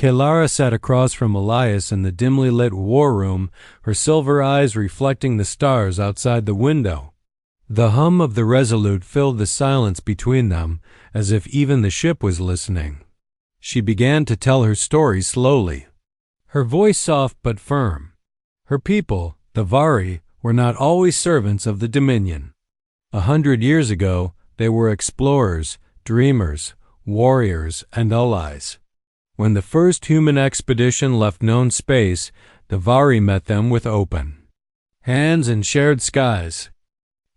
Kelara sat across from Elias in the dimly lit war room, her silver eyes reflecting the stars outside the window. The hum of the Resolute filled the silence between them, as if even the ship was listening. She began to tell her story slowly, her voice soft but firm. Her people, the Vari, were not always servants of the Dominion. 100 years ago, they were explorers, dreamers, warriors, and allies. When the first human expedition left known space, the Vari met them with open hands and shared skies.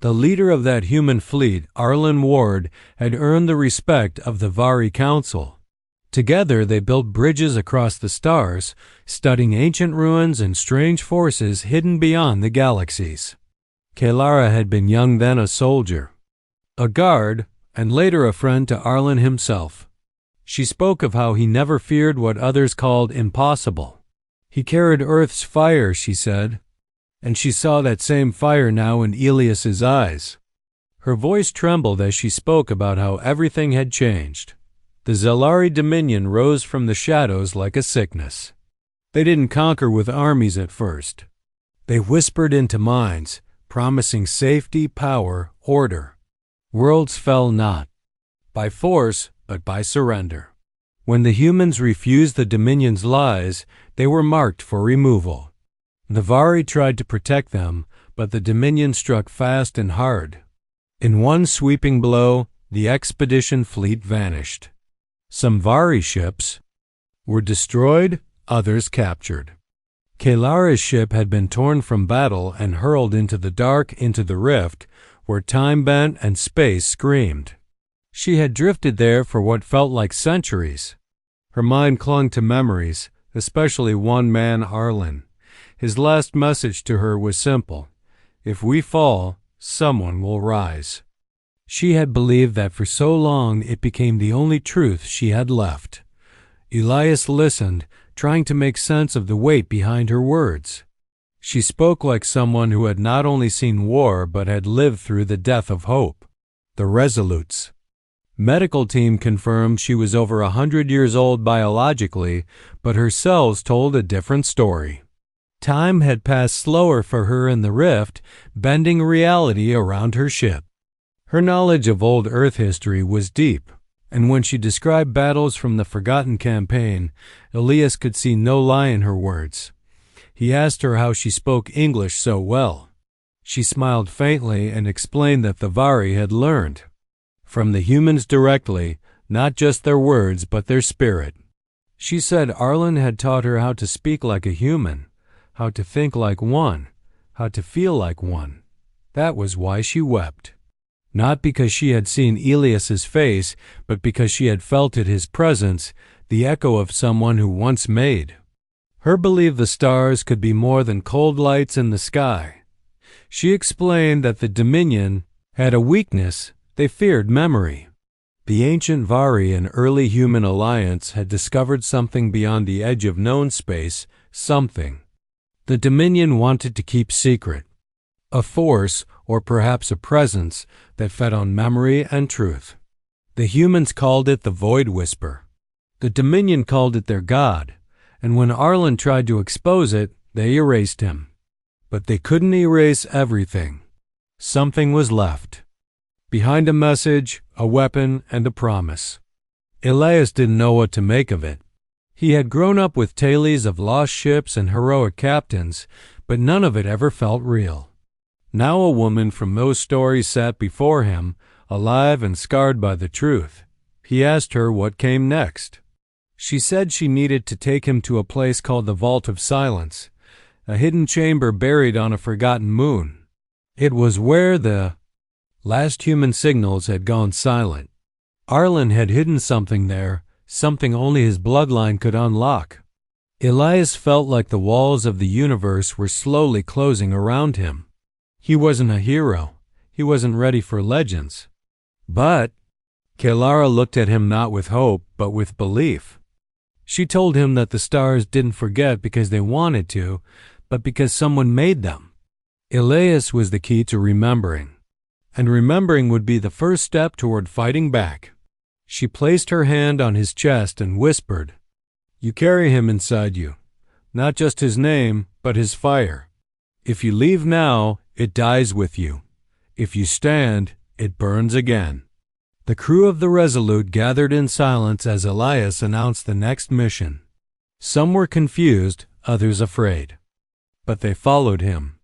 The leader of that human fleet, Arlen Ward, had earned the respect of the Vari Council. Together they built bridges across the stars, studying ancient ruins and strange forces hidden beyond the galaxies. Kelara had been young then, a soldier, a guard, and later a friend to Arlen himself. She spoke of how he never feared what others called impossible. He carried Earth's fire, she said, and she saw that same fire now in Elias's eyes. Her voice trembled as she spoke about how everything had changed. The Zelari Dominion rose from the shadows like a sickness. They didn't conquer with armies at first. They whispered into minds, promising safety, power, order. Worlds fell not by force, but by surrender. When the humans refused the Dominion's lies, they were marked for removal. The Vari tried to protect them, but the Dominion struck fast and hard. In one sweeping blow, the expedition fleet vanished. Some Vari ships were destroyed, others captured. Kelara's ship had been torn from battle and hurled into the dark, into the rift, where time bent and space screamed. She had drifted there for what felt like centuries. Her mind clung to memories, especially one man, Arlen. His last message to her was simple: if we fall, someone will rise. She had believed that for so long it became the only truth she had left. Elias listened, trying to make sense of the weight behind her words. She spoke like someone who had not only seen war but had lived through the death of hope. The Resolutes. Medical team confirmed she was over 100 years old biologically, but her cells told a different story. Time had passed slower for her in the rift, bending reality around her ship. Her knowledge of old Earth history was deep, and when she described battles from the Forgotten Campaign, Elias could see no lie in her words. He asked her how she spoke English so well. She smiled faintly and explained that the Vari had learned from the humans directly, not just their words but their spirit. She said Arlen had taught her how to speak like a human, how to think like one, how to feel like one. That was why she wept. Not because she had seen Elias's face, but because she had felt it, his presence, the echo of someone who once made. Her believed the stars could be more than cold lights in the sky. She explained that the Dominion had a weakness. They feared memory. The ancient Vari and early human alliance had discovered something beyond the edge of known space, something the Dominion wanted to keep secret. A force, or perhaps a presence, that fed on memory and truth. The humans called it the Void Whisper. The Dominion called it their god, and when Arlen tried to expose it, they erased him. But they couldn't erase everything. Something was left. Behind a message, a weapon, and a promise. Elias didn't know what to make of it. He had grown up with tales of lost ships and heroic captains, but none of it ever felt real. Now a woman from those stories sat before him, alive and scarred by the truth. He asked her what came next. She said she needed to take him to a place called the Vault of Silence, a hidden chamber buried on a forgotten moon. It was where the last human signals had gone silent. Arlen had hidden something there, something only his bloodline could unlock. Elias felt like the walls of the universe were slowly closing around him. He wasn't a hero. He wasn't ready for legends. But Kelara looked at him not with hope, but with belief. She told him that the stars didn't forget because they wanted to, but because someone made them. Elias was the key to remembering, and remembering would be the first step toward fighting back. She placed her hand on his chest and whispered, You carry him inside you, not just his name, but his fire. If you leave now, it dies with you. If you stand, it burns again." The crew of the Resolute gathered in silence as Elias announced the next mission. Some were confused, others afraid. But they followed him.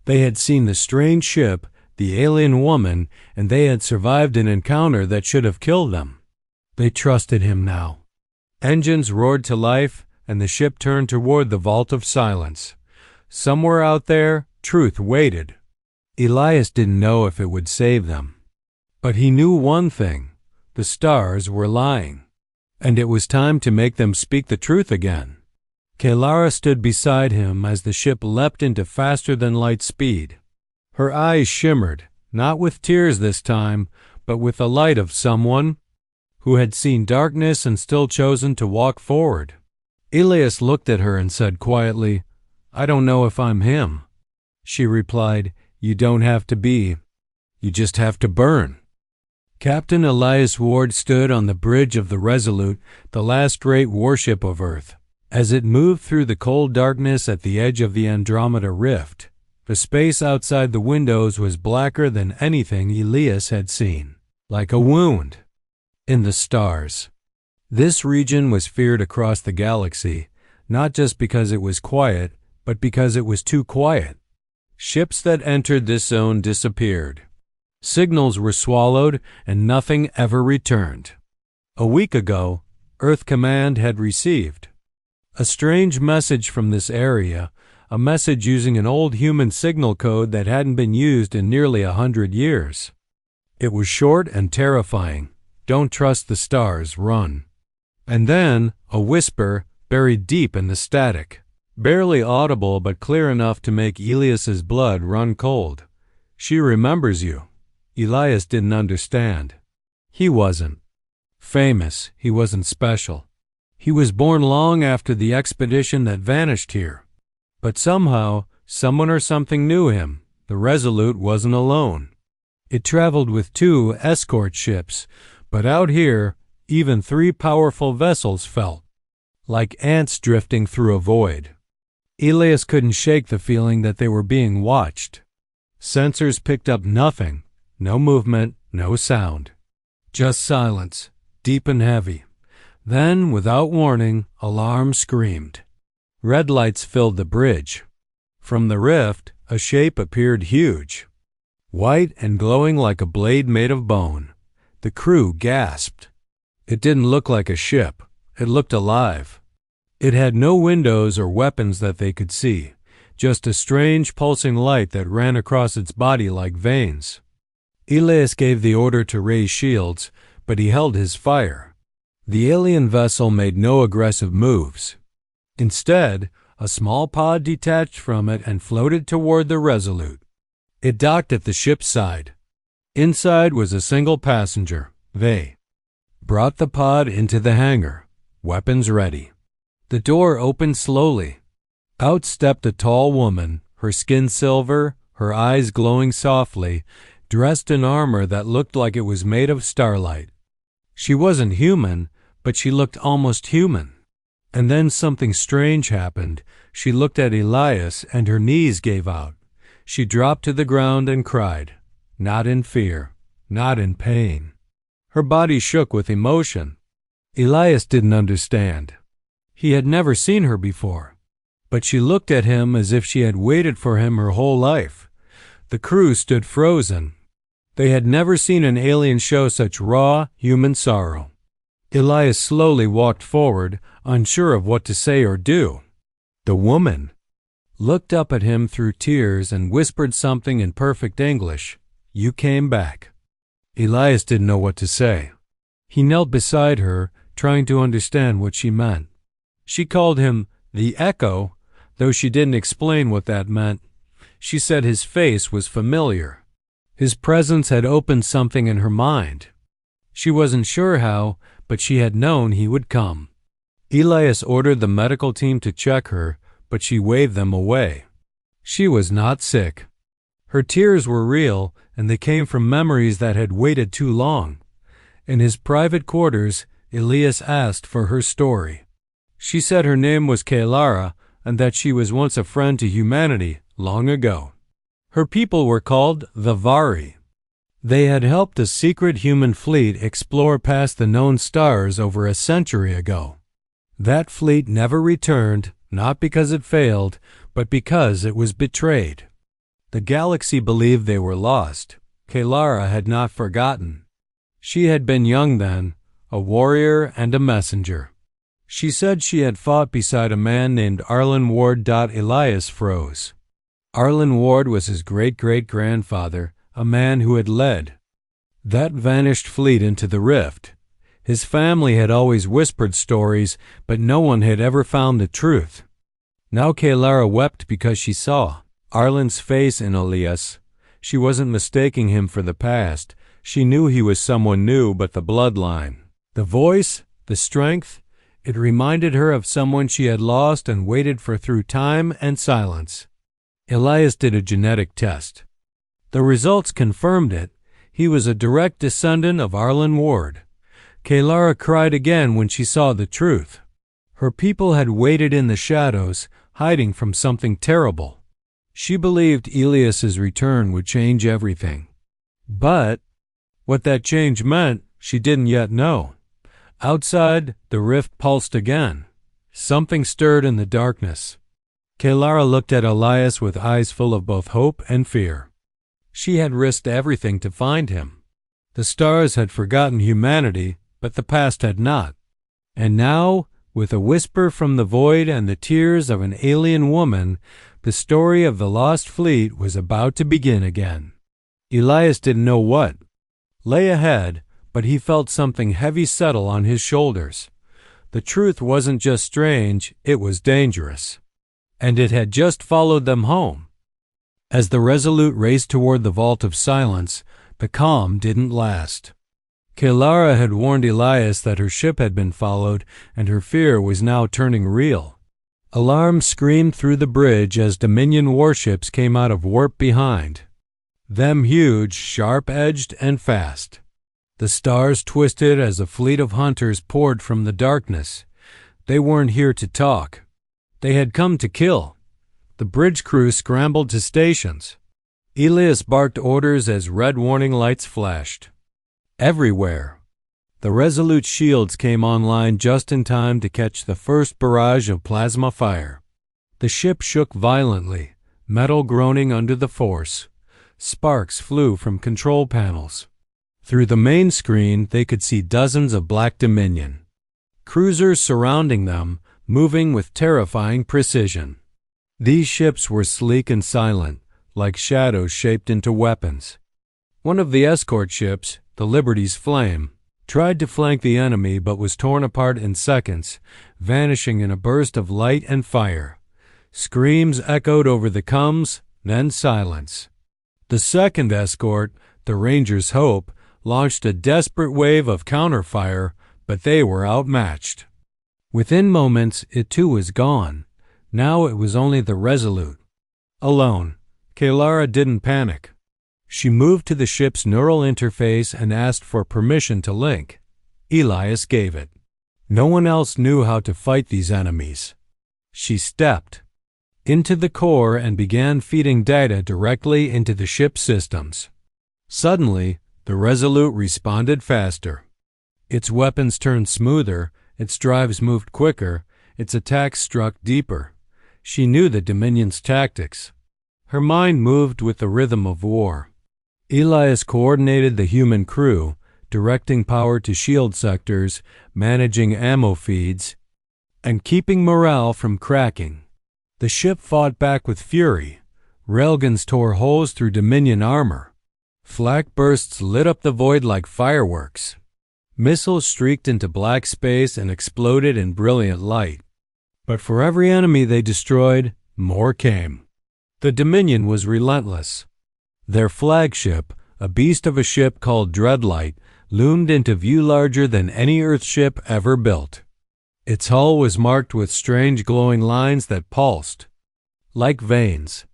They had seen the strange ship, the alien woman, and they had survived an encounter that should have killed them. They trusted him now. Engines roared to life, and the ship turned toward the Vault of Silence. Somewhere out there, truth waited. Elias didn't know if it would save them. But he knew one thing: the stars were lying. And it was time to make them speak the truth again. Kelara stood beside him as the ship leapt into faster-than-light speed. Her eyes shimmered, not with tears this time, but with the light of someone who had seen darkness and still chosen to walk forward. Elias looked at her and said quietly, "I don't know if I'm him." She replied, "You don't have to be. You just have to burn." Captain Elias Ward stood on the bridge of the Resolute, the last great warship of Earth. As it moved through the cold darkness at the edge of the Andromeda Rift, the space outside the windows was blacker than anything Elias had seen, like a wound in the stars. This region was feared across the galaxy, not just because it was quiet, but because it was too quiet. Ships that entered this zone disappeared. Signals were swallowed, and nothing ever returned. A week ago, Earth Command had received a strange message from this area, a message using an old human signal code that hadn't been used in nearly 100 years. It was short and terrifying. "Don't trust the stars, run." And then, a whisper buried deep in the static, barely audible but clear enough to make Elias's blood run cold. "She remembers you." Elias didn't understand. He wasn't famous. He wasn't special. He was born long after the expedition that vanished here. But somehow, someone or something knew him. The Resolute wasn't alone. It traveled with 2 escort ships, but out here, even 3 powerful vessels felt like ants drifting through a void. Elias couldn't shake the feeling that they were being watched. Sensors picked up nothing. No movement, no sound. Just silence, deep and heavy. Then, without warning, alarm screamed. Red lights filled the bridge. From the rift, a shape appeared huge, white and glowing like a blade made of bone. The crew gasped. It didn't look like a ship. It looked alive. It had no windows or weapons that they could see, just a strange pulsing light that ran across its body like veins. Elias gave the order to raise shields, but he held his fire. The alien vessel made no aggressive moves. Instead, a small pod detached from it and floated toward the Resolute. It docked at the ship's side. Inside was a single passenger. They brought the pod into the hangar, weapons ready. The door opened slowly. Out stepped a tall woman, her skin silver, her eyes glowing softly, dressed in armor that looked like it was made of starlight. She wasn't human, but she looked almost human. And then something strange happened. She looked at Elias and her knees gave out. She dropped to the ground and cried, not in fear, not in pain. Her body shook with emotion. Elias didn't understand. He had never seen her before. But she looked at him as if she had waited for him her whole life. The crew stood frozen. They had never seen an alien show such raw, human sorrow. Elias slowly walked forward, unsure of what to say or do. The woman looked up at him through tears and whispered something in perfect English. "You came back." Elias didn't know what to say. He knelt beside her, trying to understand what she meant. She called him the Echo, though she didn't explain what that meant. She said his face was familiar. His presence had opened something in her mind. She wasn't sure how, but she had known he would come. Elias ordered the medical team to check her, but she waved them away. She was not sick. Her tears were real, and they came from memories that had waited too long. In his private quarters, Elias asked for her story. She said her name was Kalara and that she was once a friend to humanity long ago. Her people were called the Vari. They had helped a secret human fleet explore past the known stars over a century ago. That fleet never returned, not because it failed, but because it was betrayed. The galaxy believed they were lost. Kalara had not forgotten. She had been young then, a warrior and a messenger. She said she had fought beside a man named Arlen Ward. Elias froze. Arlen Ward was his great-great-grandfather, a man who had led that vanished fleet into the rift. His family had always whispered stories, but no one had ever found the truth. Now Kalara wept because she saw Arlen's face in Elias. She wasn't mistaking him for the past. She knew he was someone new, but the bloodline, the voice, the strength, it reminded her of someone she had lost and waited for through time and silence. Elias did a genetic test. The results confirmed it. He was a direct descendant of Arlen Ward. Kalara cried again when she saw the truth. Her people had waited in the shadows, hiding from something terrible. She believed Elias's return would change everything. But what that change meant, she didn't yet know. Outside, the rift pulsed again. Something stirred in the darkness. Kalara looked at Elias with eyes full of both hope and fear. She had risked everything to find him. The stars had forgotten humanity, but the past had not. And now, with a whisper from the void and the tears of an alien woman, the story of the lost fleet was about to begin again. Elias didn't know what lay ahead, but he felt something heavy settle on his shoulders. The truth wasn't just strange, it was dangerous. And it had just followed them home. As the Resolute raced toward the Vault of Silence, the calm didn't last. Kalara had warned Elias that her ship had been followed, and her fear was now turning real. Alarms screamed through the bridge as Dominion warships came out of warp behind. Them huge, sharp-edged, and fast. The stars twisted as a fleet of hunters poured from the darkness. They weren't here to talk. They had come to kill. The bridge crew scrambled to stations. Elias barked orders as red warning lights flashed. Everywhere. The Resolute shields came online just in time to catch the first barrage of plasma fire. The ship shook violently, metal groaning under the force. Sparks flew from control panels. Through the main screen, they could see dozens of Black Dominion cruisers surrounding them, moving with terrifying precision. These ships were sleek and silent, like shadows shaped into weapons. One of the escort ships, the Liberty's Flame, tried to flank the enemy but was torn apart in seconds, vanishing in a burst of light and fire. Screams echoed over the comms, then silence. The second escort, the Ranger's Hope, launched a desperate wave of counterfire, but they were outmatched. Within moments, it too was gone. Now it was only the Resolute. Alone, Kalara didn't panic. She moved to the ship's neural interface and asked for permission to link. Elias gave it. No one else knew how to fight these enemies. She stepped into the core and began feeding data directly into the ship's systems. Suddenly, the Resolute responded faster. Its weapons turned smoother, its drives moved quicker, its attacks struck deeper. She knew the Dominion's tactics. Her mind moved with the rhythm of war. Elias coordinated the human crew, directing power to shield sectors, managing ammo feeds, and keeping morale from cracking. The ship fought back with fury. Railguns tore holes through Dominion armor. Flak bursts lit up the void like fireworks. Missiles streaked into black space and exploded in brilliant light. But for every enemy they destroyed, more came. The Dominion was relentless. Their flagship, a beast of a ship called Dreadlight, loomed into view larger than any Earth ship ever built. Its hull was marked with strange glowing lines that pulsed like veins.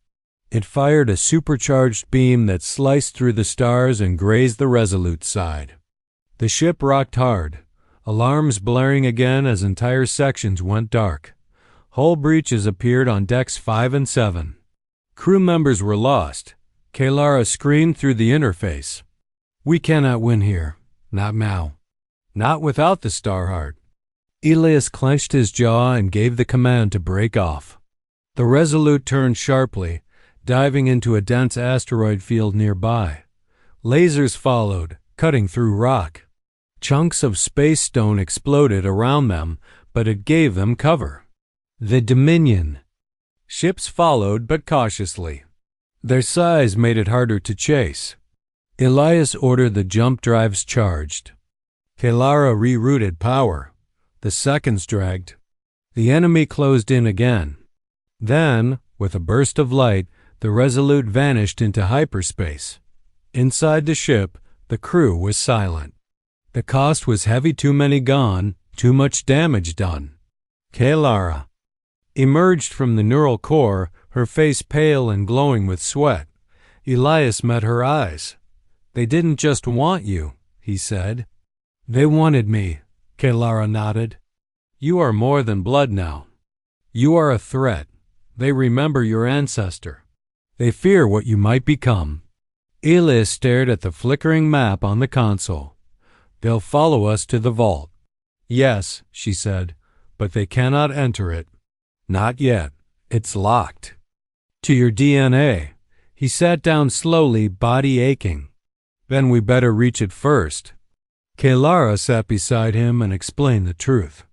It fired a supercharged beam that sliced through the stars and grazed the Resolute's side. The ship rocked hard. alarms blaring again as entire sections went dark. Hull breaches appeared on decks 5 and 7. Crew members were lost. Kalara screamed through the interface. "We cannot win here. Not now. Not without the Starheart." Elias clenched his jaw and gave the command to break off. The Resolute turned sharply, diving into a dense asteroid field nearby. Lasers followed, cutting through rock. Chunks of space stone exploded around them, but it gave them cover. The Dominion. Ships followed, but cautiously. Their size made it harder to chase. Elias ordered the jump drives charged. Kalara rerouted power. The seconds dragged. The enemy closed in again. Then, with a burst of light, the Resolute vanished into hyperspace. Inside the ship, the crew was silent. The cost was heavy, too many gone, too much damage done. Kalara emerged from the neural core, her face pale and glowing with sweat. Elias met her eyes. "They didn't just want you," he said. "They wanted me," Kalara nodded. "You are more than blood now. You are a threat. They remember your ancestor. They fear what you might become." Elias stared at the flickering map on the console. "They'll follow us to the vault." "Yes," she said, "but they cannot enter it. Not yet. It's locked. To your DNA." He sat down slowly, body aching. "Then we better reach it first." Kalara sat beside him and explained the truth.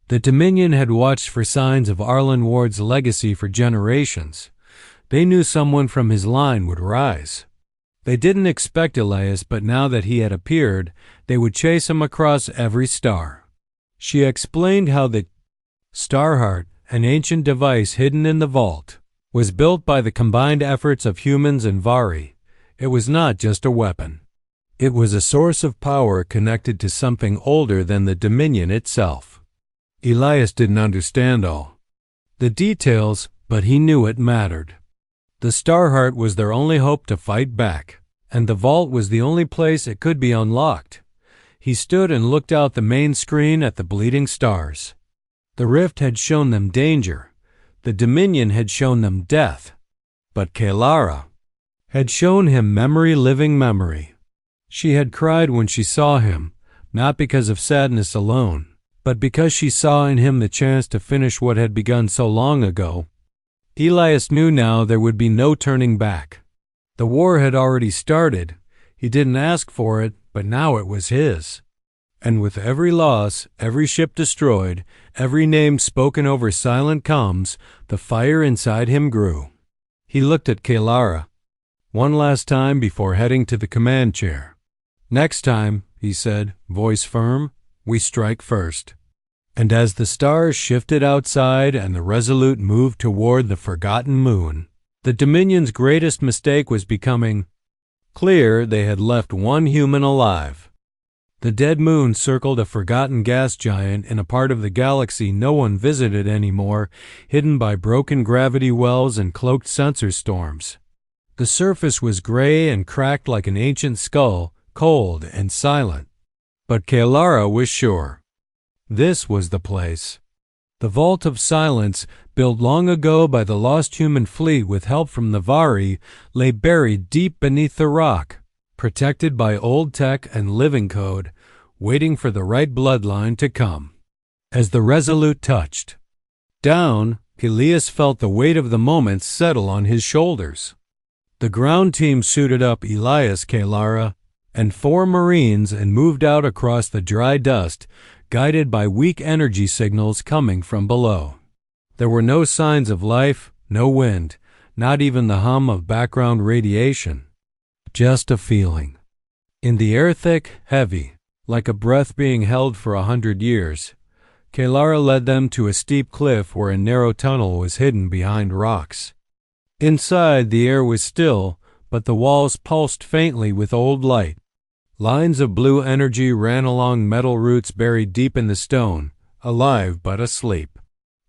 The Dominion had watched for signs of Arlen Ward's legacy for generations. They knew someone from his line would rise. They didn't expect Elias, but now that he had appeared, they would chase him across every star. She explained how the Starheart, an ancient device hidden in the vault, was built by the combined efforts of humans and Vari. It was not just a weapon. It was a source of power connected to something older than the Dominion itself. Elias didn't understand all the details, but he knew it mattered. The Starheart was their only hope to fight back, and the vault was the only place it could be unlocked. He stood and looked out the main screen at the bleeding stars. The rift had shown them danger. The Dominion had shown them death. But Kalara had shown him memory, living memory. She had cried when she saw him, not because of sadness alone, but because she saw in him the chance to finish what had begun so long ago. Elias knew now there would be no turning back. The war had already started. He didn't ask for it, but now it was his. And with every loss, every ship destroyed, every name spoken over silent comms, the fire inside him grew. He looked at Kalara one last time before heading to the command chair. "Next time," he said, voice firm, "we strike first." And as the stars shifted outside and the Resolute moved toward the forgotten moon, the Dominion's greatest mistake was becoming clear. They had left one human alive. The dead moon circled a forgotten gas giant in a part of the galaxy no one visited anymore, hidden by broken gravity wells and cloaked sensor storms. The surface was gray and cracked like an ancient skull, cold and silent. But Kalara was sure. This was the place. The Vault of Silence, built long ago by the lost human fleet with help from the Vari, lay buried deep beneath the rock, protected by old tech and living code, waiting for the right bloodline to come. As the Resolute touched down, Elias felt the weight of the moment settle on his shoulders. The ground team suited up Elias, Kalara, and 4 Marines and moved out across the dry dust, guided by weak energy signals coming from below. There were no signs of life, no wind, not even the hum of background radiation. Just a feeling. In the air, thick, heavy, like a breath being held for 100 years, Kalara led them to a steep cliff where a narrow tunnel was hidden behind rocks. Inside, the air was still, but the walls pulsed faintly with old light. Lines of blue energy ran along metal roots buried deep in the stone, alive but asleep.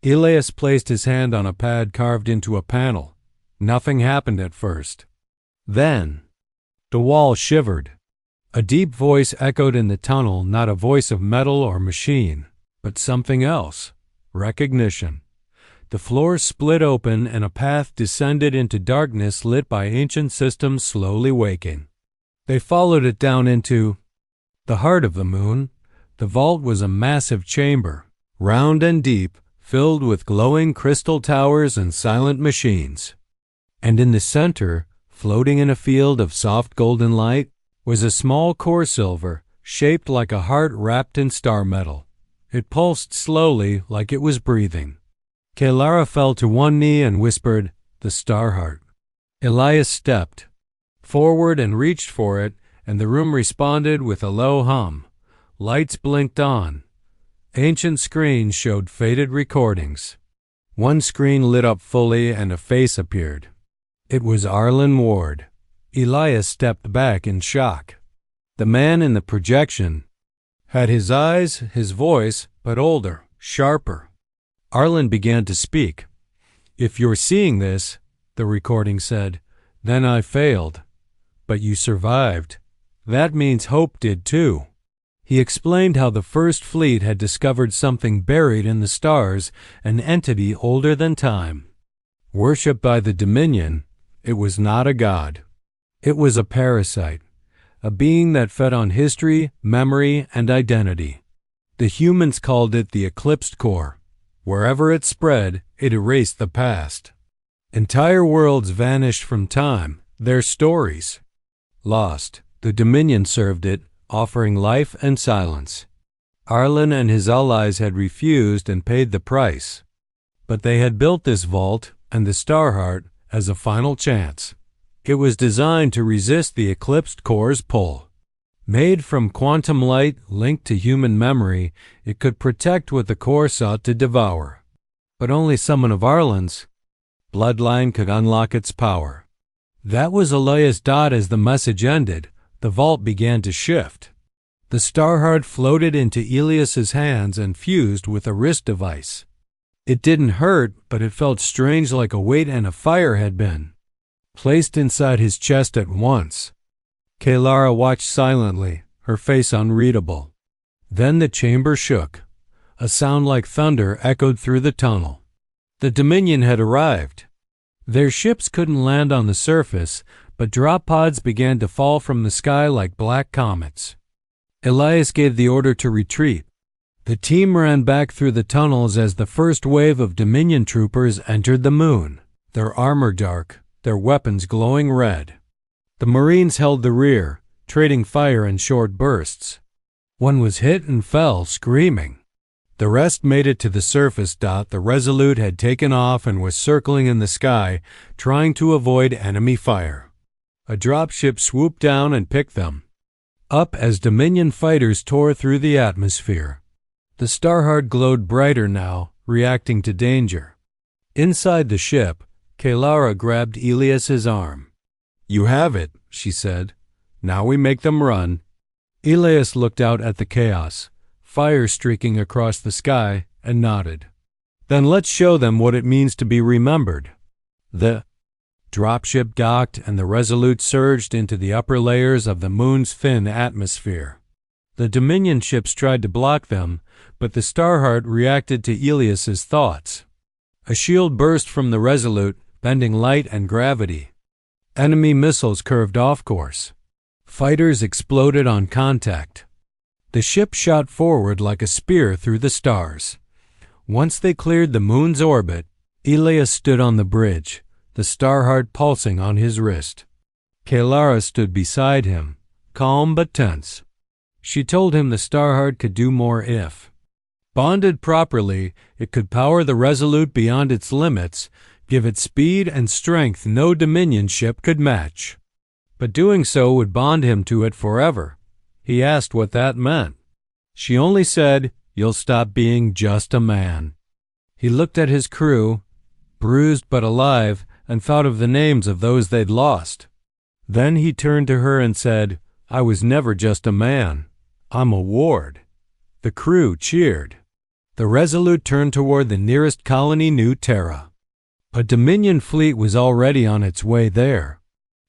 Elias placed his hand on a pad carved into a panel. Nothing happened at first. Then, the wall shivered. A deep voice echoed in the tunnel, not a voice of metal or machine, but something else. Recognition. The floor split open and a path descended into darkness lit by ancient systems slowly waking. They followed it down into the heart of the moon. The vault was a massive chamber, round and deep, filled with glowing crystal towers and silent machines. And in the center, floating in a field of soft golden light, was a small core silver, shaped like a heart wrapped in star metal. It pulsed slowly, like it was breathing. Kelara fell to one knee and whispered, "The star heart." Elias stepped forward and reached for it, and the room responded with a low hum. Lights blinked on. Ancient screens showed faded recordings. One screen lit up fully and a face appeared. It was Arlen Ward. Elias stepped back in shock. The man in the projection had his eyes, his voice, but older, sharper. Arlen began to speak. "If you're seeing this," the recording said, "then I failed. But you survived. That means Hope did too." He explained how the First Fleet had discovered something buried in the stars, an entity older than time. Worshipped by the Dominion, it was not a god. It was a parasite, a being that fed on history, memory, and identity. The humans called it the Eclipsed Core. Wherever it spread, it erased the past. Entire worlds vanished from time, their stories lost. The Dominion served it, offering life and silence. Arlen and his allies had refused and paid the price. But they had built this vault and the Starheart as a final chance. It was designed to resist the Eclipsed Core's pull. Made from quantum light linked to human memory, it could protect what the core sought to devour. But only someone of Arlen's bloodline could unlock its power. That was Elias Dodd. As the message ended, the vault began to shift. The Starheart floated into Elias's hands and fused with a wrist device. It didn't hurt, but it felt strange, like a weight and a fire had been placed inside his chest at once. Kelara watched silently, her face unreadable. Then the chamber shook. A sound like thunder echoed through the tunnel. The Dominion had arrived. Their ships couldn't land on the surface, but drop pods began to fall from the sky like black comets. Elias gave the order to retreat. The team ran back through the tunnels as the first wave of Dominion troopers entered the moon, their armor dark, their weapons glowing red. The Marines held the rear, trading fire in short bursts. One was hit and fell, screaming. The rest made it to the surface. The Resolute had taken off and was circling in the sky, trying to avoid enemy fire. A dropship swooped down and picked them up as Dominion fighters tore through the atmosphere. The Starheart glowed brighter now, reacting to danger. Inside the ship, Kelara grabbed Elias's arm. "You have it," she said. "Now we make them run." Elias looked out at the chaos, fire streaking across the sky, and nodded. "Then let's show them what it means to be remembered." The dropship docked and the Resolute surged into the upper layers of the moon's thin atmosphere. The Dominion ships tried to block them, but the Starheart reacted to Elias's thoughts. A shield burst from the Resolute, bending light and gravity. Enemy missiles curved off course. Fighters exploded on contact. The ship shot forward like a spear through the stars. Once they cleared the moon's orbit, Elias stood on the bridge, the Starheart pulsing on his wrist. Kelara stood beside him, calm but tense. She told him the Starheart could do more if bonded properly. It could power the Resolute beyond its limits, give it speed and strength no Dominion ship could match. But doing so would bond him to it forever. He asked what that meant. She only said, "You'll stop being just a man." He looked at his crew, bruised but alive, and thought of the names of those they'd lost. Then he turned to her and said, "I was never just a man. I'm a ward." The crew cheered. The Resolute turned toward the nearest colony, New Terra. A Dominion fleet was already on its way there.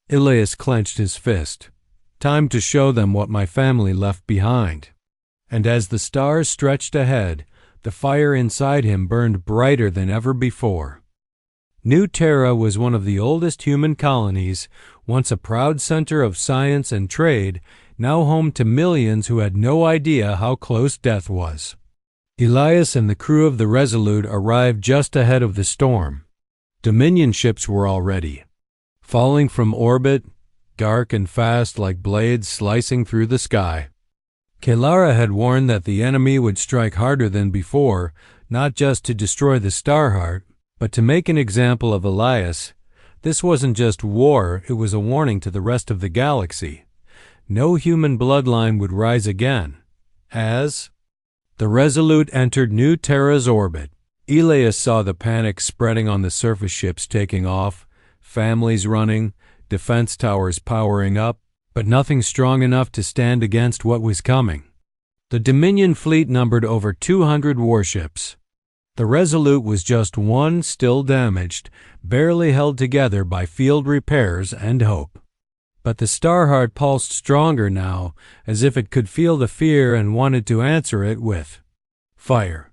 Elias clenched his fist. Time to show them what my family left behind." And as the stars stretched ahead, the fire inside him burned brighter than ever before. New Terra was one of the oldest human colonies, once a proud center of science and trade, now home to millions who had no idea how close death was. Elias and the crew of the Resolute arrived just ahead of the storm. Dominion ships were already falling from orbit, dark and fast like blades slicing through the sky. Kelara had warned that the enemy would strike harder than before, not just to destroy the Starheart, but to make an example of Elias. This wasn't just war, it was a warning to the rest of the galaxy. No human bloodline would rise again. As the Resolute entered New Terra's orbit, Elias saw the panic spreading on the surface ships taking off, families running, defense towers powering up, but nothing strong enough to stand against what was coming. The Dominion fleet numbered over 200 warships. The Resolute was just one, still damaged, barely held together by field repairs and hope. But the Starheart pulsed stronger now, as if it could feel the fear and wanted to answer it with fire.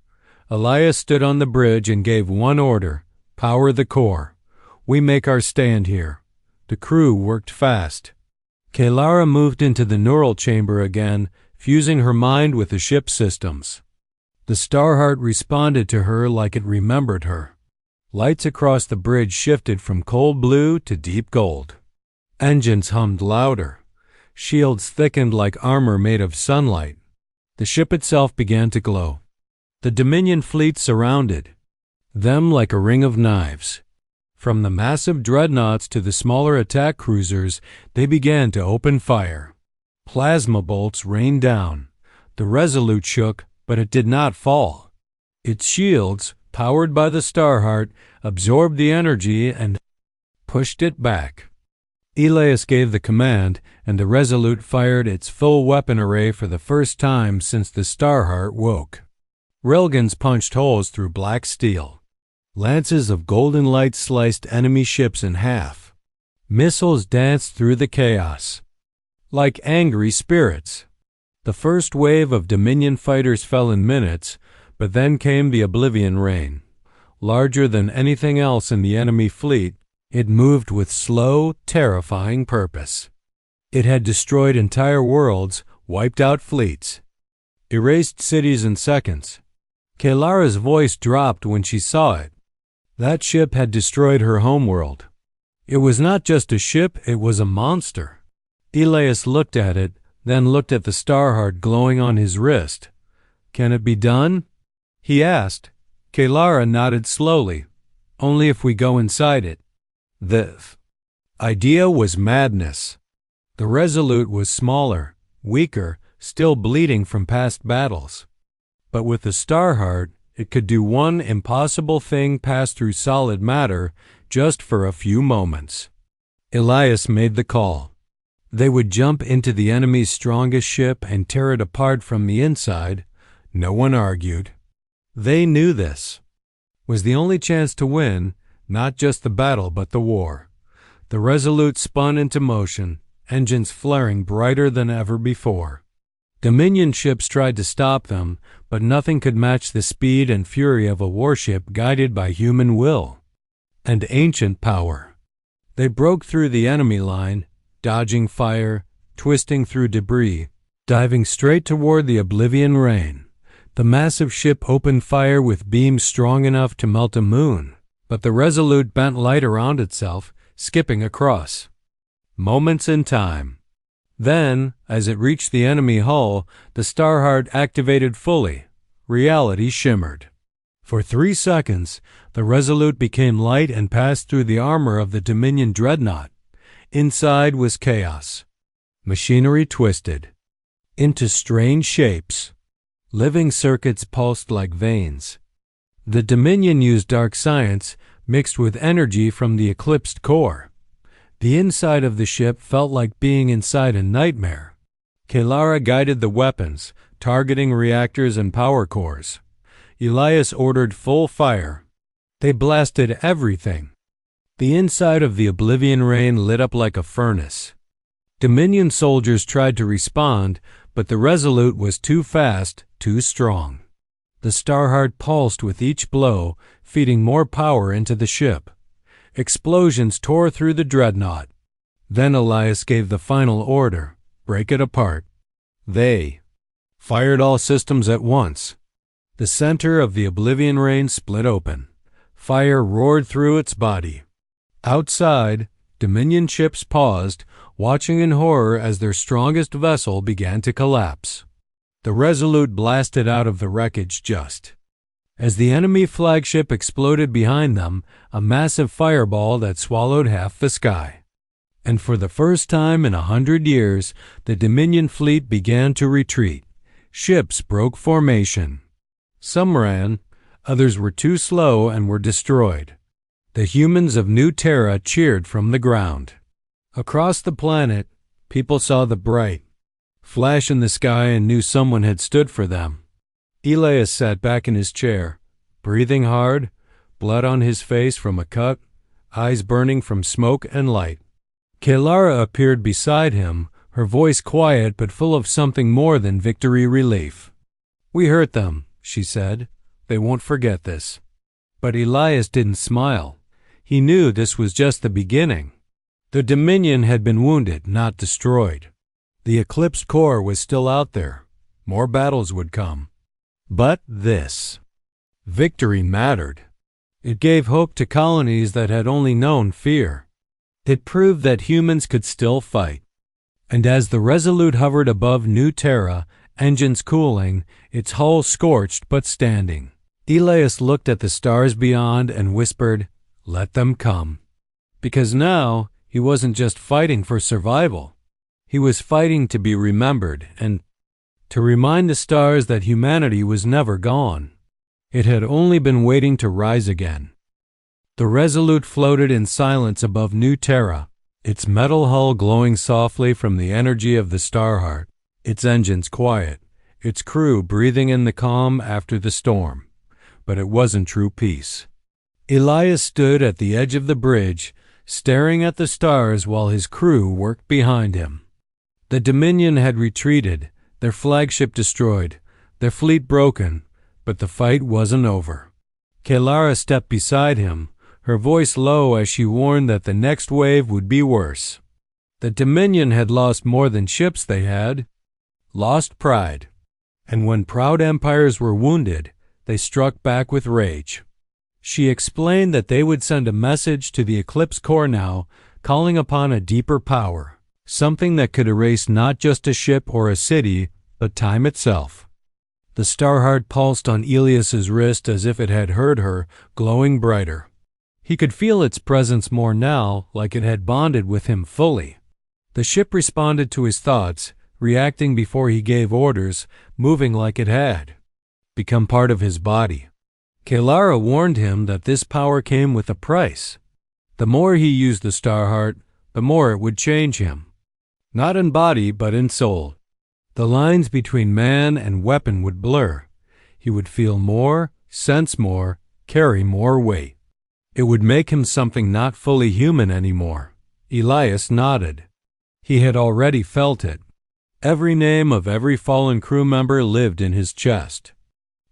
Elias stood on the bridge and gave one order: power the core. We make our stand here. The crew worked fast. Kelara moved into the neural chamber again, fusing her mind with the ship's systems. The Starheart responded to her like it remembered her. Lights across the bridge shifted from cold blue to deep gold. Engines hummed louder. Shields thickened like armor made of sunlight. The ship itself began to glow. The Dominion fleet surrounded them like a ring of knives. From the massive dreadnoughts to the smaller attack cruisers, they began to open fire. Plasma bolts rained down. The Resolute shook, but it did not fall. Its shields, powered by the Starheart, absorbed the energy and pushed it back. Elias gave the command, and the Resolute fired its full weapon array for the first time since the Starheart woke. Railguns punched holes through black steel. Lances of golden light sliced enemy ships in half. Missiles danced through the chaos like angry spirits. The first wave of Dominion fighters fell in minutes, but then came the Oblivion Rain. Larger than anything else in the enemy fleet, it moved with slow, terrifying purpose. It had destroyed entire worlds, wiped out fleets, erased cities in seconds. Kelara's voice dropped when she saw it. That ship had destroyed her homeworld. It was not just a ship, it was a monster. Elias looked at it, then looked at the Starheart glowing on his wrist. "Can it be done?" he asked. Kelara nodded slowly. "Only if we go inside it." The idea was madness. The Resolute was smaller, weaker, still bleeding from past battles. But with the Starheart, it could do one impossible thing: pass through solid matter just for a few moments. Elias made the call. They would jump into the enemy's strongest ship and tear it apart from the inside. No one argued. They knew this was the only chance to win, not just the battle but the war. The Resolute spun into motion, engines flaring brighter than ever before. Dominion ships tried to stop them, but nothing could match the speed and fury of a warship guided by human will and ancient power. They broke through the enemy line, dodging fire, twisting through debris, diving straight toward the Oblivion Rain. The massive ship opened fire with beams strong enough to melt a moon, but the Resolute bent light around itself, skipping across. Moments in time. Then, as it reached the enemy hull, the Starheart activated fully. Reality shimmered. For 3 seconds, the Resolute became light and passed through the armor of the Dominion dreadnought. Inside was chaos. Machinery twisted into strange shapes. Living circuits pulsed like veins. The Dominion used dark science mixed with energy from the eclipsed core. The inside of the ship felt like being inside a nightmare. Kelara guided the weapons, targeting reactors and power cores. Elias ordered full fire. They blasted everything. The inside of the Oblivion Rain lit up like a furnace. Dominion soldiers tried to respond, but the Resolute was too fast, too strong. The Starheart pulsed with each blow, feeding more power into the ship. Explosions tore through the dreadnought. Then Elias gave the final order: break it apart. They fired all systems at once. The center of the Oblivion Rain split open. Fire roared through its body. Outside, Dominion ships paused, watching in horror as their strongest vessel began to collapse. The Resolute blasted out of the wreckage just as the enemy flagship exploded behind them, a massive fireball that swallowed half the sky. And for the first time in 100 years, the Dominion fleet began to retreat. Ships broke formation. Some ran, others were too slow and were destroyed. The humans of New Terra cheered from the ground. Across the planet, people saw the bright flash in the sky and knew someone had stood for them. Elias sat back in his chair, breathing hard, blood on his face from a cut, eyes burning from smoke and light. Kelara appeared beside him, her voice quiet but full of something more than victory relief. "We hurt them," she said. "They won't forget this." But Elias didn't smile. He knew this was just the beginning. The Dominion had been wounded, not destroyed. The eclipsed core was still out there. More battles would come. But this victory mattered. It gave hope to colonies that had only known fear. It proved that humans could still fight. And as the Resolute hovered above New Terra, engines cooling, its hull scorched but standing, Elias looked at the stars beyond and whispered, "Let them come." Because now he wasn't just fighting for survival. He was fighting to be remembered and to remind the stars that humanity was never gone. It had only been waiting to rise again. The Resolute floated in silence above New Terra, its metal hull glowing softly from the energy of the Starheart, its engines quiet, its crew breathing in the calm after the storm. But it wasn't true peace. Elias stood at the edge of the bridge, staring at the stars while his crew worked behind him. The Dominion had retreated, their flagship destroyed, their fleet broken, but the fight wasn't over. Kelara stepped beside him, her voice low as she warned that the next wave would be worse. The Dominion had lost more than ships they had, lost pride. And when proud empires were wounded, they struck back with rage. She explained that they would send a message to the Eclipse Core now, calling upon a deeper power, something that could erase not just a ship or a city, but time itself. The Starheart pulsed on Elias's wrist as if it had heard her, glowing brighter. He could feel its presence more now, like it had bonded with him fully. The ship responded to his thoughts, reacting before he gave orders, moving like it had become part of his body. Kelara warned him that this power came with a price. The more he used the Starheart, the more it would change him. Not in body, but in soul. The lines between man and weapon would blur. He would feel more, sense more, carry more weight. It would make him something not fully human anymore. Elias nodded. He had already felt it. Every name of every fallen crew member lived in his chest.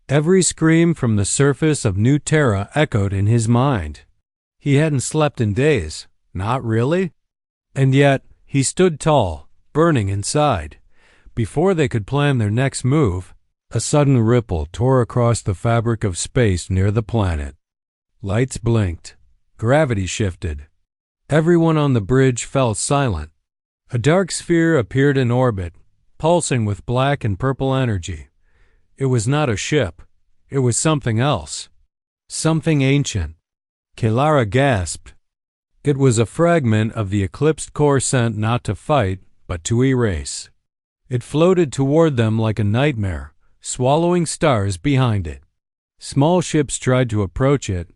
Every scream from the surface of New Terra echoed in his mind. He hadn't slept in days. Not really. And yet, he stood tall, burning inside. Before they could plan their next move, a sudden ripple tore across the fabric of space near the planet. Lights blinked. Gravity shifted. Everyone on the bridge fell silent. A dark sphere appeared in orbit, pulsing with black and purple energy. It was not a ship. It was something else. Something ancient. Kelara gasped. It was a fragment of the eclipsed core sent not to fight, but to erase. It floated toward them like a nightmare, swallowing stars behind it. Small ships tried to approach it,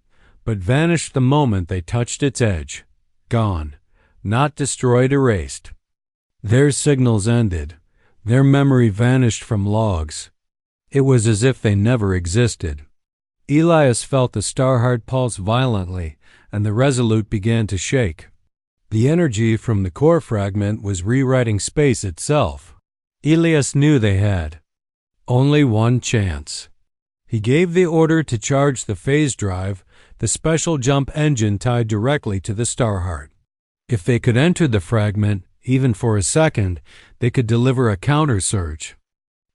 but vanished the moment they touched its edge. Gone. Not destroyed, erased. Their signals ended. Their memory vanished from logs. It was as if they never existed. Elias felt the Starheart pulse violently, and the Resolute began to shake. The energy from the core fragment was rewriting space itself. Elias knew they had only one chance. He gave the order to charge the phase drive, the special jump engine tied directly to the Starheart. If they could enter the fragment, even for a second, they could deliver a counter-surge.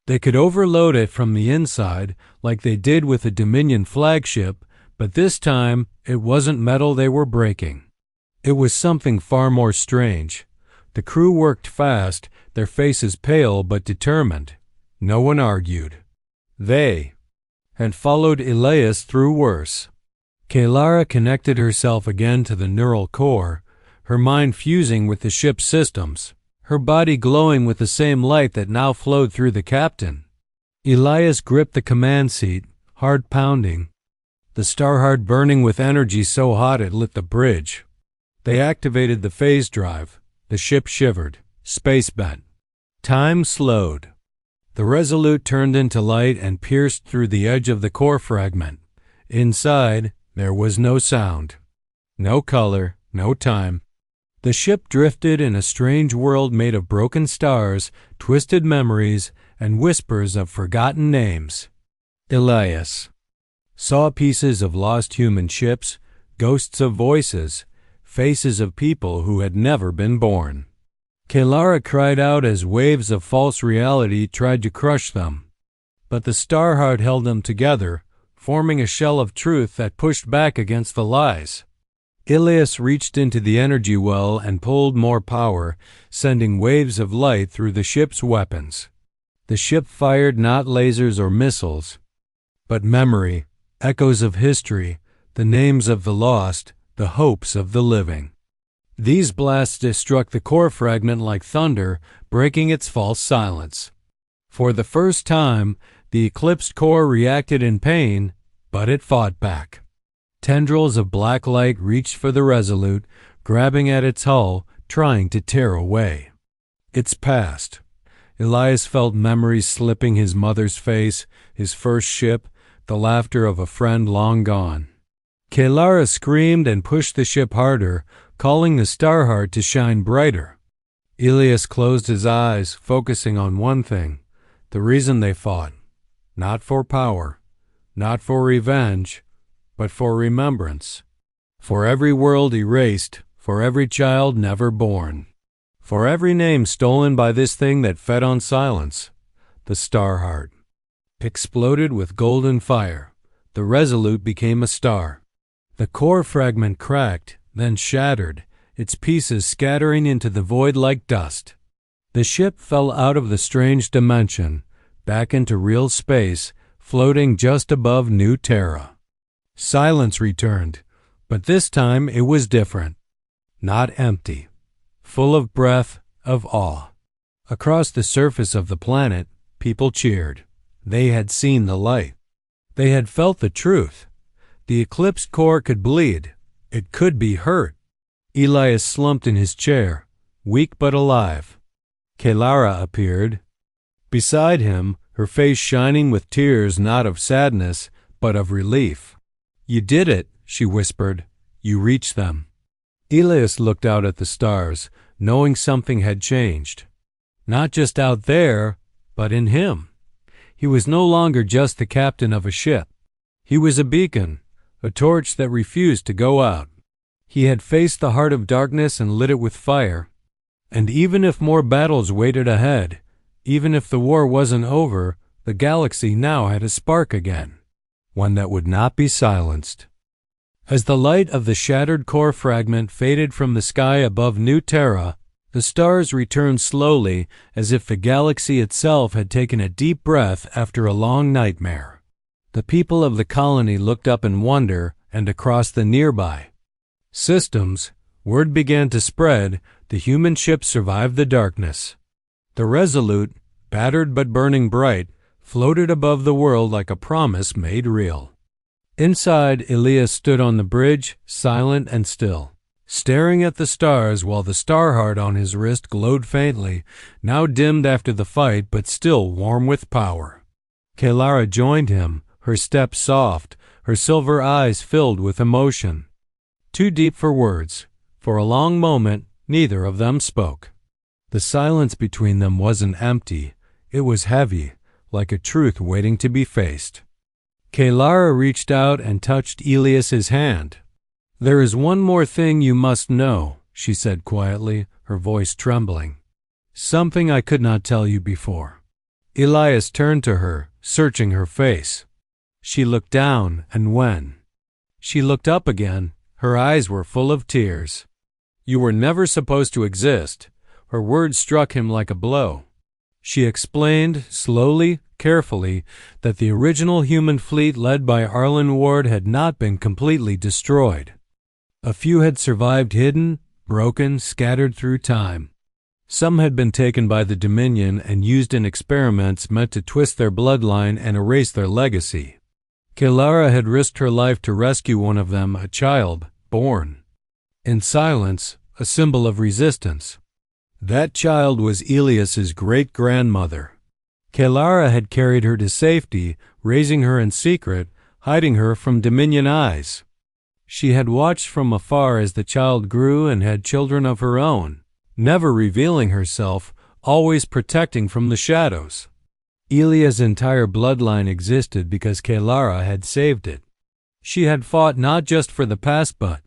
They could overload it from the inside, like they did with the Dominion flagship, but this time it wasn't metal they were breaking. It was something far more strange. The crew worked fast, their faces pale but determined. No one argued. They had followed Elias through worse. Kaylara connected herself again to the neural core, her mind fusing with the ship's systems, her body glowing with the same light that now flowed through the captain. Elias gripped the command seat, heart pounding, the Starheart burning with energy so hot it lit the bridge. They activated the phase drive. The ship shivered. Space bent. Time slowed. The Resolute turned into light and pierced through the edge of the core fragment. Inside, there was no sound, no color, no time. The ship drifted in a strange world made of broken stars, twisted memories, and whispers of forgotten names. Elias saw pieces of lost human ships, ghosts of voices, faces of people who had never been born. Kaylara cried out as waves of false reality tried to crush them. But the Starheart held them together, forming a shell of truth that pushed back against the lies. Elias reached into the energy well and pulled more power, sending waves of light through the ship's weapons. The ship fired not lasers or missiles, but memory, echoes of history, the names of the lost, the hopes of the living. These blasts struck the core fragment like thunder, breaking its false silence. For the first time, the eclipsed core reacted in pain, but it fought back. Tendrils of black light reached for the Resolute, grabbing at its hull, trying to tear away. It's past. Elias felt memories slipping his mother's face, his first ship, the laughter of a friend long gone. Kaylara screamed and pushed the ship harder, calling the Starheart to shine brighter. Elias closed his eyes, focusing on one thing, the reason they fought. Not for power, not for revenge, but for remembrance. For every world erased, for every child never born. For every name stolen by this thing that fed on silence, the Starheart. Exploded with golden fire, the Resolute became a star. The core fragment cracked, then shattered, its pieces scattering into the void like dust. The ship fell out of the strange dimension, back into real space, floating just above New Terra. Silence returned, but this time it was different. Not empty. Full of breath, of awe. Across the surface of the planet, people cheered. They had seen the light. They had felt the truth. The eclipsed core could bleed. It could be hurt. Elias slumped in his chair, weak but alive. Kaylara appeared. Beside him, her face shining with tears not of sadness, but of relief. "You did it," she whispered. "You reached them." Elias looked out at the stars, knowing something had changed. Not just out there, but in him. He was no longer just the captain of a ship. He was a beacon, a torch that refused to go out. He had faced the heart of darkness and lit it with fire. And even if more battles waited ahead, even if the war wasn't over, the galaxy now had a spark again, one that would not be silenced. As the light of the shattered core fragment faded from the sky above New Terra, the stars returned slowly as if the galaxy itself had taken a deep breath after a long nightmare. The people of the colony looked up in wonder and across the nearby systems. Word began to spread. The human ship survived the darkness. The Resolute, battered but burning bright, floated above the world like a promise made real. Inside, Elias stood on the bridge, silent and still, staring at the stars while the Starheart on his wrist glowed faintly, now dimmed after the fight but still warm with power. Kaylara joined him, her step soft, her silver eyes filled with emotion. Too deep for words, For a long moment, neither of them spoke. The silence between them wasn't empty. It was heavy, like a truth waiting to be faced. Kalara reached out and touched Elias's hand. "There is one more thing you must know," she said quietly, her voice trembling. "Something I could not tell you before." Elias turned to her, searching her face. She looked down, and when she looked up again, her eyes were full of tears. "You were never supposed to exist." Her words struck him like a blow. She explained, slowly, carefully, that the original human fleet led by Arlen Ward had not been completely destroyed. A few had survived hidden, broken, scattered through time. Some had been taken by the Dominion and used in experiments meant to twist their bloodline and erase their legacy. Kalara had risked her life to rescue one of them, a child, born in silence, a symbol of resistance. That child was Elias's great-grandmother. Kalara had carried her to safety, raising her in secret, hiding her from Dominion eyes. She had watched from afar as the child grew and had children of her own, never revealing herself, always protecting from the shadows. Elias's entire bloodline existed because Kalara had saved it. She had fought not just for the past but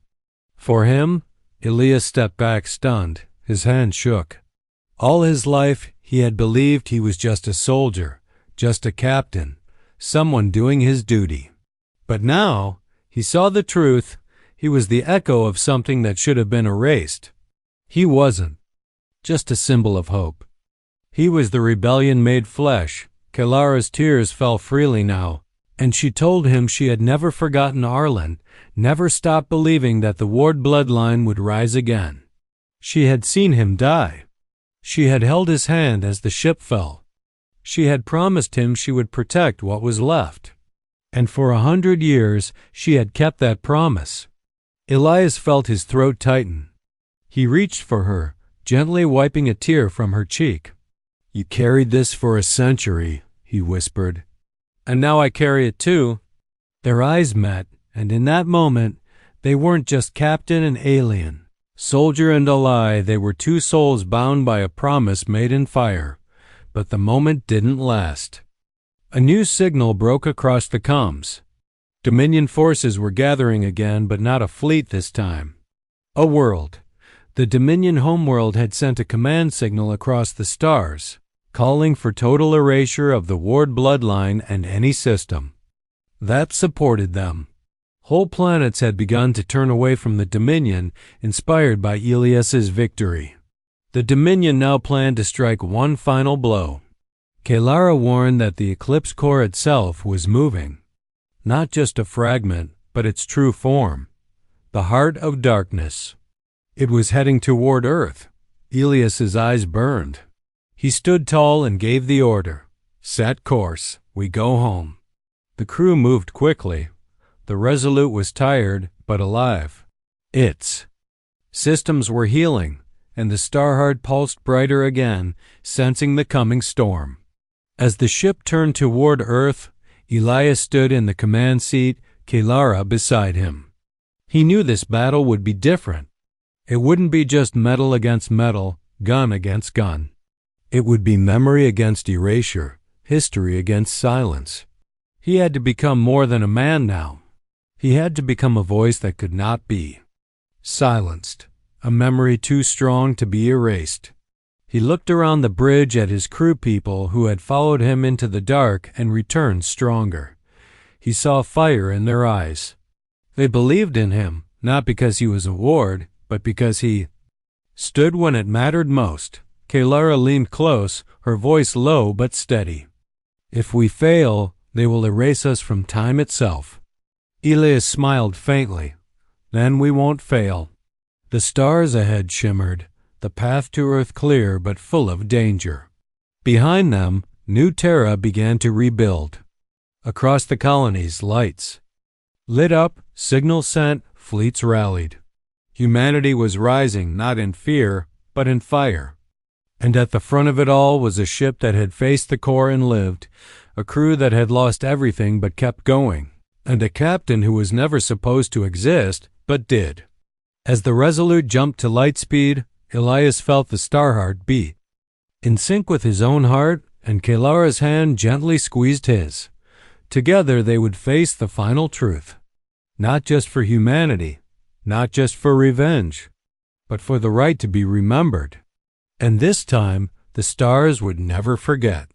for him. Elias stepped back stunned. His hand shook. All his life he had believed he was just a soldier, just a captain, someone doing his duty. But now he saw the truth. He was the echo of something that should have been erased. He wasn't just a symbol of hope. He was the rebellion made flesh. Kalara's tears fell freely now, and she told him she had never forgotten Arlen, never stopped believing that the Ward bloodline would rise again. She had seen him die. She had held his hand as the ship fell. She had promised him she would protect what was left. And for 100 years she had kept that promise. Elias felt his throat tighten. He reached for her, gently wiping a tear from her cheek. "You carried this for a century," he whispered. "And now I carry it too." Their eyes met, and in that moment, they weren't just captain and alien. Soldier and ally, they were two souls bound by a promise made in fire. But the moment didn't last. A new signal broke across the comms. Dominion forces were gathering again, but not a fleet this time. A world. The Dominion homeworld had sent a command signal across the stars, calling for total erasure of the Ward bloodline and any system that supported them. Whole planets had begun to turn away from the Dominion, inspired by Elias's victory. The Dominion now planned to strike one final blow. Kalara warned that the Eclipse Core itself was moving. Not just a fragment, but its true form. The heart of darkness. It was heading toward Earth. Elias's eyes burned. He stood tall and gave the order. "Set course. We go home." The crew moved quickly. The Resolute was tired, but alive. Its systems were healing, and the Starheart pulsed brighter again, sensing the coming storm. As the ship turned toward Earth, Elias stood in the command seat, Kalara beside him. He knew this battle would be different. It wouldn't be just metal against metal, gun against gun. It would be memory against erasure, history against silence. He had to become more than a man now. He had to become a voice that could not be silenced, a memory too strong to be erased. He looked around the bridge at his crew people who had followed him into the dark and returned stronger. He saw fire in their eyes. They believed in him, not because he was a Ward, but because he stood when it mattered most. Kalara leaned close, her voice low but steady. "If we fail, they will erase us from time itself." Elias smiled faintly. "Then we won't fail." The stars ahead shimmered, the path to Earth clear but full of danger. Behind them, New Terra began to rebuild. Across the colonies, lights lit up, signals sent, fleets rallied. Humanity was rising, not in fear, but in fire. And at the front of it all was a ship that had faced the core and lived, a crew that had lost everything but kept going, and a captain who was never supposed to exist, but did. As the Resolute jumped to light speed, Elias felt the Starheart beat. In sync with his own heart, and Kalara's hand gently squeezed his. Together they would face the final truth. Not just for humanity, not just for revenge, but for the right to be remembered. And this time, the stars would never forget.